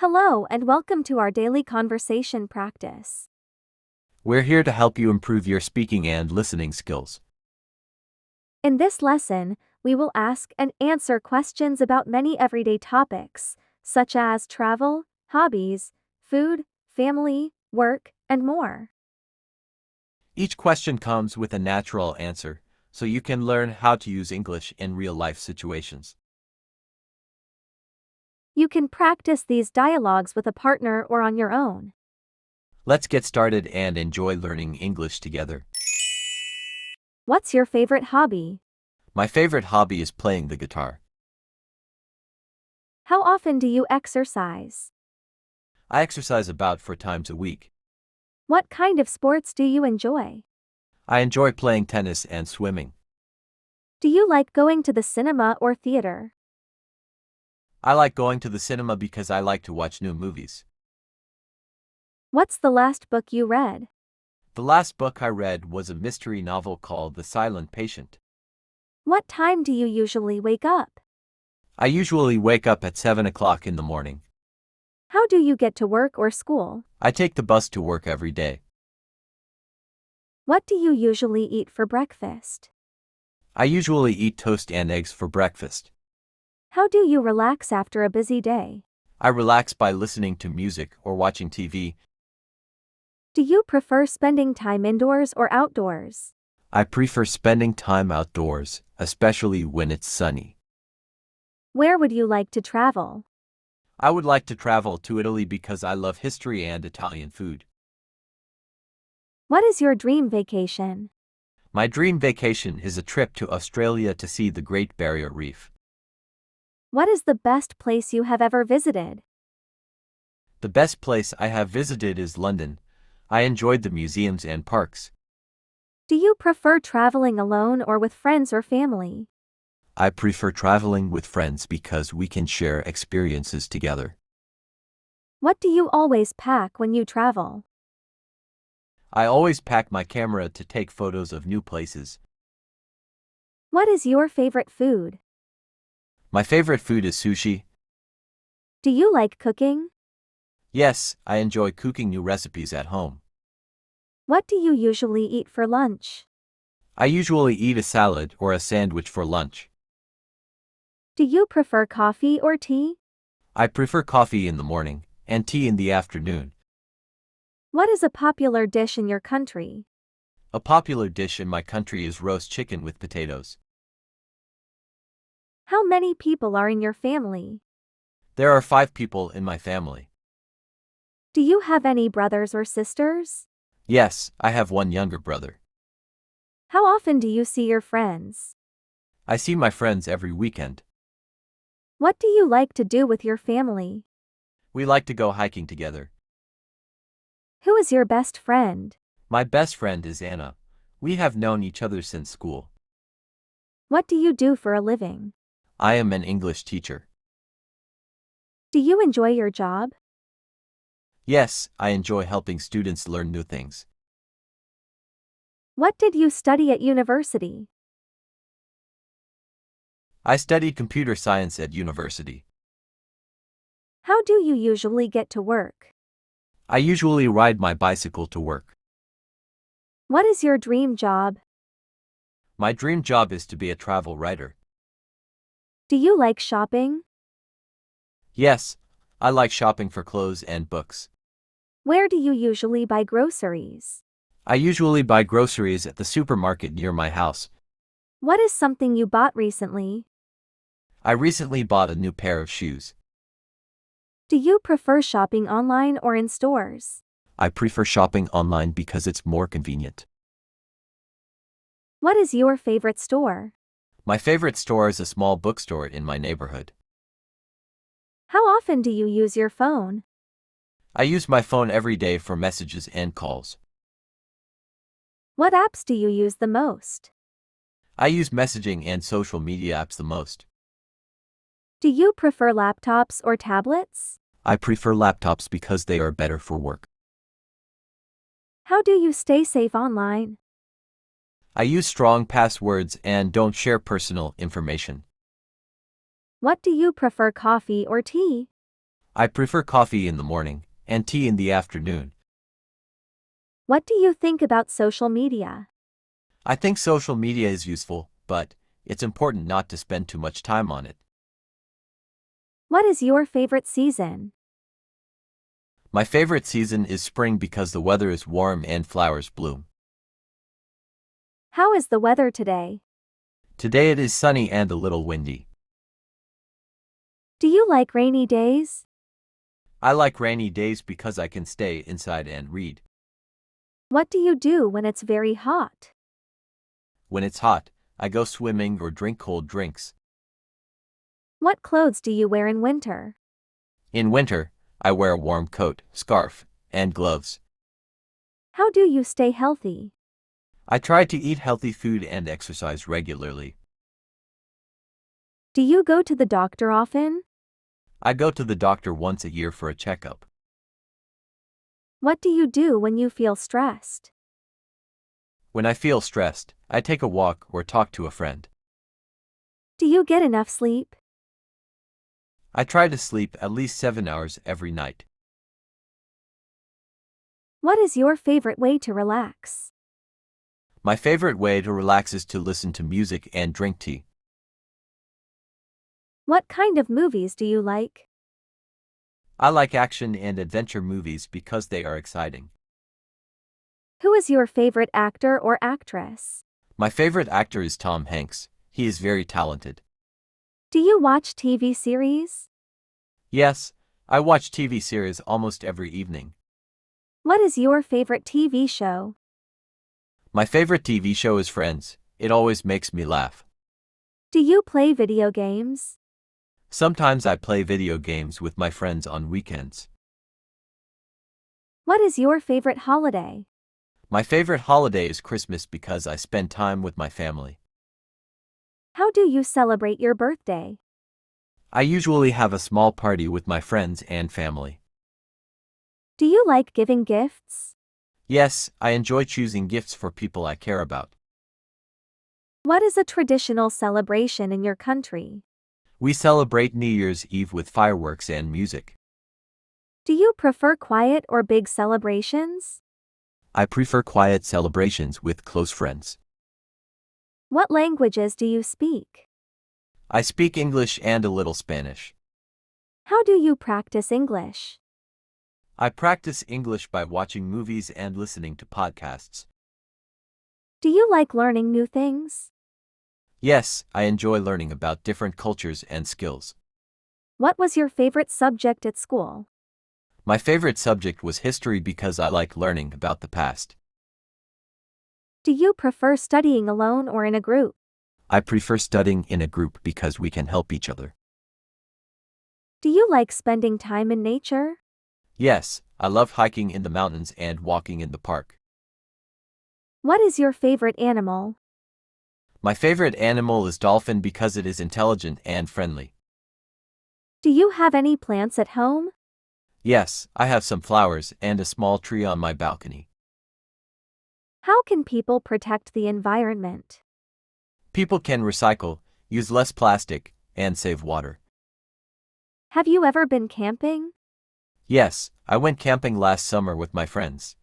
Hello and welcome to our daily conversation practice. We're here to help you improve your speaking and listening skills. In this lesson, we will ask and answer questions about many everyday topics, such as travel, hobbies, food, family, work, and more. Each question comes with a natural answer, so you can learn how to use English in real-life situations. You can practice these dialogues with a partner or on your own. Let's get started and enjoy learning English together. What's your favorite hobby? My favorite hobby is playing the guitar. How often do you exercise? I exercise about 4 times a week. What kind of sports do you enjoy? I enjoy playing tennis and swimming. Do you like going to the cinema or theater? I like going to the cinema because I like to watch new movies. What's the last book you read? The last book I read was a mystery novel called The Silent Patient. What time do you usually wake up? I usually wake up at 7 o'clock in the morning. How do you get to work or school? I take the bus to work every day. What do you usually eat for breakfast? I usually eat toast and eggs for breakfast. How do you relax after a busy day? I relax by listening to music or watching TV. Do you prefer spending time indoors or outdoors? I prefer spending time outdoors, especially when it's sunny. Where would you like to travel? I would like to travel to Italy because I love history and Italian food. What is your dream vacation? My dream vacation is a trip to Australia to see the Great Barrier Reef. What is the best place you have ever visited? The best place I have visited is London. I enjoyed the museums and parks. Do you prefer traveling alone or with friends or family? I prefer traveling with friends because we can share experiences together. What do you always pack when you travel? I always pack my camera to take photos of new places. What is your favorite food? My favorite food is sushi. Do you like cooking? Yes, I enjoy cooking new recipes at home. What do you usually eat for lunch? I usually eat a salad or a sandwich for lunch. Do you prefer coffee or tea? I prefer coffee in the morning and tea in the afternoon. What is a popular dish in your country? A popular dish in my country is roast chicken with potatoes. How many people are in your family? There are 5 people in my family. Do you have any brothers or sisters? Yes, I have one younger brother. How often do you see your friends? I see my friends every weekend. What do you like to do with your family? We like to go hiking together. Who is your best friend? My best friend is Anna. We have known each other since school. What do you do for a living? I am an English teacher. Do you enjoy your job? Yes, I enjoy helping students learn new things. What did you study at university? I studied computer science at university. How do you usually get to work? I usually ride my bicycle to work. What is your dream job? My dream job is to be a travel writer. Do you like shopping? Yes, I like shopping for clothes and books. Where do you usually buy groceries? I usually buy groceries at the supermarket near my house. What is something you bought recently? I recently bought a new pair of shoes. Do you prefer shopping online or in stores? I prefer shopping online because it's more convenient. What is your favorite store? My favorite store is a small bookstore in my neighborhood. How often do you use your phone? I use my phone every day for messages and calls. What apps do you use the most? I use messaging and social media apps the most. Do you prefer laptops or tablets? I prefer laptops because they are better for work. How do you stay safe online? I use strong passwords and don't share personal information. What do you prefer, coffee or tea? I prefer coffee in the morning and tea in the afternoon. What do you think about social media? I think social media is useful, but it's important not to spend too much time on it. What is your favorite season? My favorite season is spring because the weather is warm and flowers bloom. How is the weather today? Today it is sunny and a little windy. Do you like rainy days? I like rainy days because I can stay inside and read. What do you do when it's very hot? When it's hot, I go swimming or drink cold drinks. What clothes do you wear in winter? In winter, I wear a warm coat, scarf, and gloves. How do you stay healthy? I try to eat healthy food and exercise regularly. Do you go to the doctor often? I go to the doctor once a year for a checkup. What do you do when you feel stressed? When I feel stressed, I take a walk or talk to a friend. Do you get enough sleep? I try to sleep at least 7 hours every night. What is your favorite way to relax? My favorite way to relax is to listen to music and drink tea. What kind of movies do you like? I like action and adventure movies because they are exciting. Who is your favorite actor or actress? My favorite actor is Tom Hanks. He is very talented. Do you watch TV series? Yes, I watch TV series almost every evening. What is your favorite TV show? My favorite TV show is Friends. It always makes me laugh. Do you play video games? Sometimes I play video games with my friends on weekends. What is your favorite holiday? My favorite holiday is Christmas because I spend time with my family. How do you celebrate your birthday? I usually have a small party with my friends and family. Do you like giving gifts? Yes, I enjoy choosing gifts for people I care about. What is a traditional celebration in your country? We celebrate New Year's Eve with fireworks and music. Do you prefer quiet or big celebrations? I prefer quiet celebrations with close friends. What languages do you speak? I speak English and a little Spanish. How do you practice English? I practice English by watching movies and listening to podcasts. Do you like learning new things? Yes, I enjoy learning about different cultures and skills. What was your favorite subject at school? My favorite subject was history because I like learning about the past. Do you prefer studying alone or in a group? I prefer studying in a group because we can help each other. Do you like spending time in nature? Yes, I love hiking in the mountains and walking in the park. What is your favorite animal? My favorite animal is dolphin because it is intelligent and friendly. Do you have any plants at home? Yes, I have some flowers and a small tree on my balcony. How can people protect the environment? People can recycle, use less plastic, and save water. Have you ever been camping? Yes, I went camping last summer with my friends.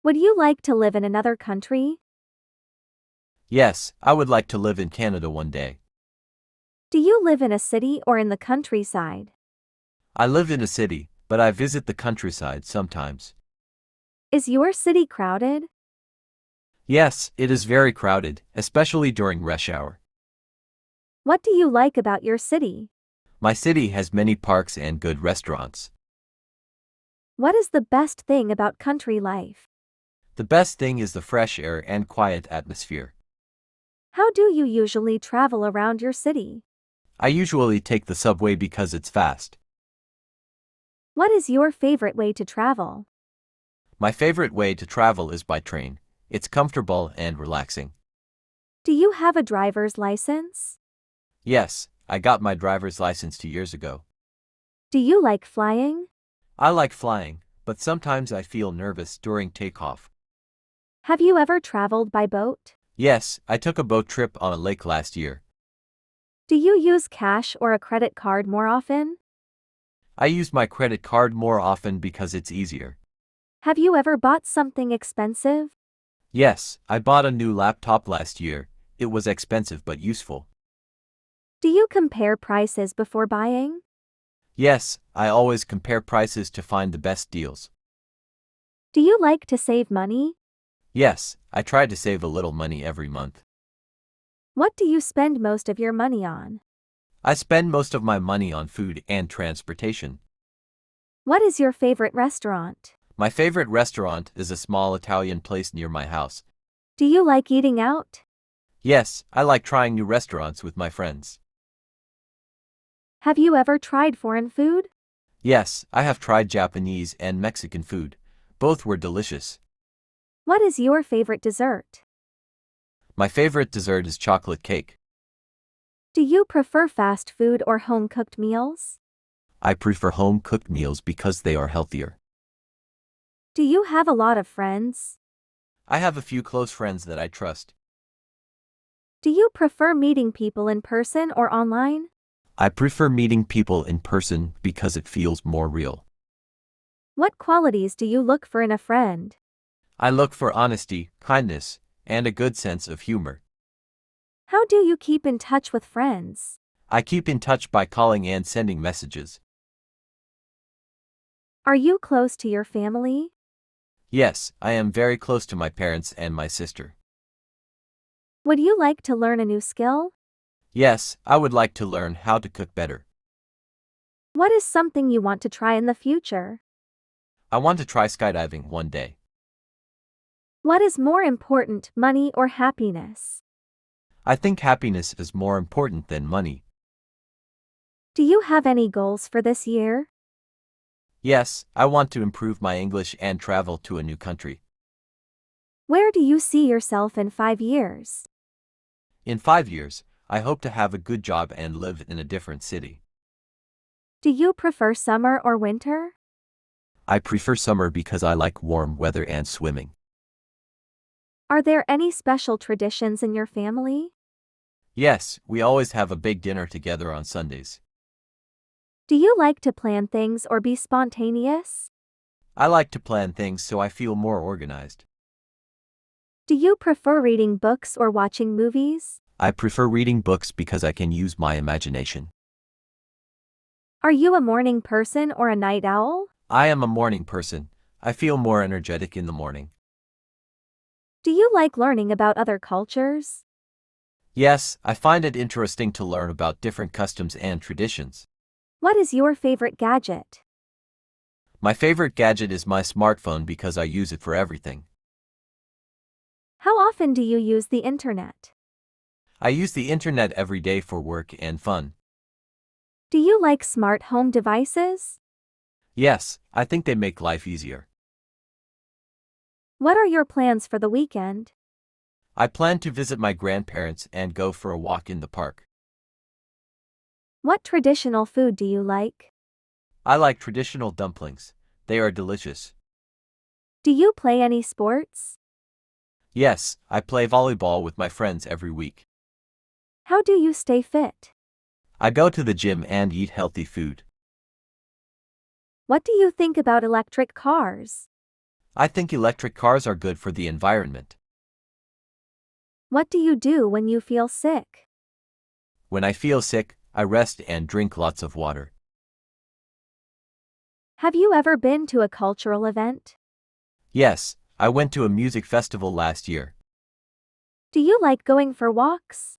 Would you like to live in another country? Yes, I would like to live in Canada one day. Do you live in a city or in the countryside? I live in a city, but I visit the countryside sometimes. Is your city crowded? Yes, it is very crowded, especially during rush hour. What do you like about your city? My city has many parks and good restaurants. What is the best thing about country life? The best thing is the fresh air and quiet atmosphere. How do you usually travel around your city? I usually take the subway because it's fast. What is your favorite way to travel? My favorite way to travel is by train. It's comfortable and relaxing. Do you have a driver's license? Yes, I got my driver's license 2 years ago. Do you like flying? I like flying, but sometimes I feel nervous during takeoff. Have you ever traveled by boat? Yes, I took a boat trip on a lake last year. Do you use cash or a credit card more often? I use my credit card more often because it's easier. Have you ever bought something expensive? Yes, I bought a new laptop last year. It was expensive but useful. Do you compare prices before buying? Yes, I always compare prices to find the best deals. Do you like to save money? Yes, I try to save a little money every month. What do you spend most of your money on? I spend most of my money on food and transportation. What is your favorite restaurant? My favorite restaurant is a small Italian place near my house. Do you like eating out? Yes, I like trying new restaurants with my friends. Have you ever tried foreign food? Yes, I have tried Japanese and Mexican food. Both were delicious. What is your favorite dessert? My favorite dessert is chocolate cake. Do you prefer fast food or home-cooked meals? I prefer home-cooked meals because they are healthier. Do you have a lot of friends? I have a few close friends that I trust. Do you prefer meeting people in person or online? I prefer meeting people in person because it feels more real. What qualities do you look for in a friend? I look for honesty, kindness, and a good sense of humor. How do you keep in touch with friends? I keep in touch by calling and sending messages. Are you close to your family? Yes, I am very close to my parents and my sister. Would you like to learn a new skill? Yes, I would like to learn how to cook better. What is something you want to try in the future? I want to try skydiving one day. What is more important, money or happiness? I think happiness is more important than money. Do you have any goals for this year? Yes, I want to improve my English and travel to a new country. Where do you see yourself in 5 years? In 5 years, I hope to have a good job and live in a different city. Do you prefer summer or winter? I prefer summer because I like warm weather and swimming. Are there any special traditions in your family? Yes, we always have a big dinner together on Sundays. Do you like to plan things or be spontaneous? I like to plan things so I feel more organized. Do you prefer reading books or watching movies? I prefer reading books because I can use my imagination. Are you a morning person or a night owl? I am a morning person. I feel more energetic in the morning. Do you like learning about other cultures? Yes, I find it interesting to learn about different customs and traditions. What is your favorite gadget? My favorite gadget is my smartphone because I use it for everything. How often do you use the internet? I use the internet every day for work and fun. Do you like smart home devices? Yes, I think they make life easier. What are your plans for the weekend? I plan to visit my grandparents and go for a walk in the park. What traditional food do you like? I like traditional dumplings. They are delicious. Do you play any sports? Yes, I play volleyball with my friends every week. How do you stay fit? I go to the gym and eat healthy food. What do you think about electric cars? I think electric cars are good for the environment. What do you do when you feel sick? When I feel sick, I rest and drink lots of water. Have you ever been to a cultural event? Yes, I went to a music festival last year. Do you like going for walks?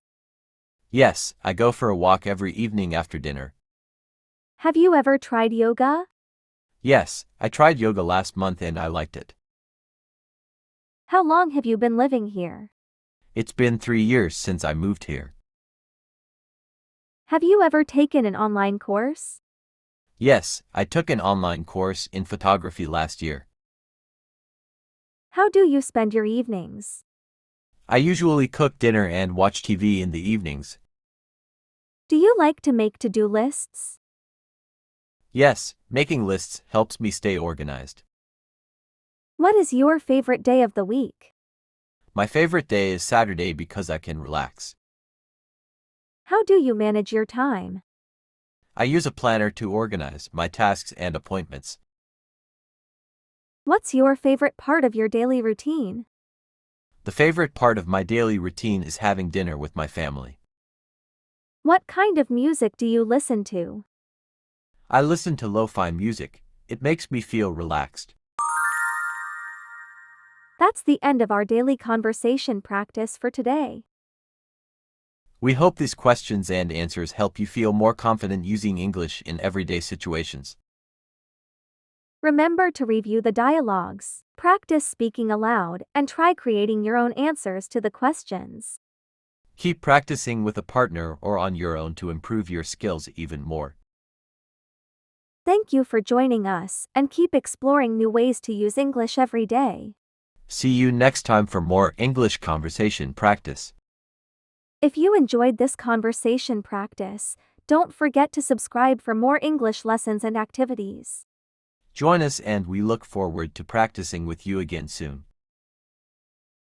Yes, I go for a walk every evening after dinner. Have you ever tried yoga? Yes, I tried yoga last month and I liked it. How long have you been living here? It's been 3 years since I moved here. Have you ever taken an online course? Yes, I took an online course in photography last year. How do you spend your evenings? I usually cook dinner and watch TV in the evenings. Do you like to make to-do lists? Yes, making lists helps me stay organized. What is your favorite day of the week? My favorite day is Saturday because I can relax. How do you manage your time? I use a planner to organize my tasks and appointments. What's your favorite part of your daily routine? The favorite part of my daily routine is having dinner with my family. What kind of music do you listen to? I listen to lo-fi music. It makes me feel relaxed. That's the end of our daily conversation practice for today. We hope these questions and answers help you feel more confident using English in everyday situations. Remember to review the dialogues, practice speaking aloud, and try creating your own answers to the questions. Keep practicing with a partner or on your own to improve your skills even more. Thank you for joining us, and keep exploring new ways to use English every day. See you next time for more English conversation practice. If you enjoyed this conversation practice, don't forget to subscribe for more English lessons and activities. Join us and we look forward to practicing with you again soon.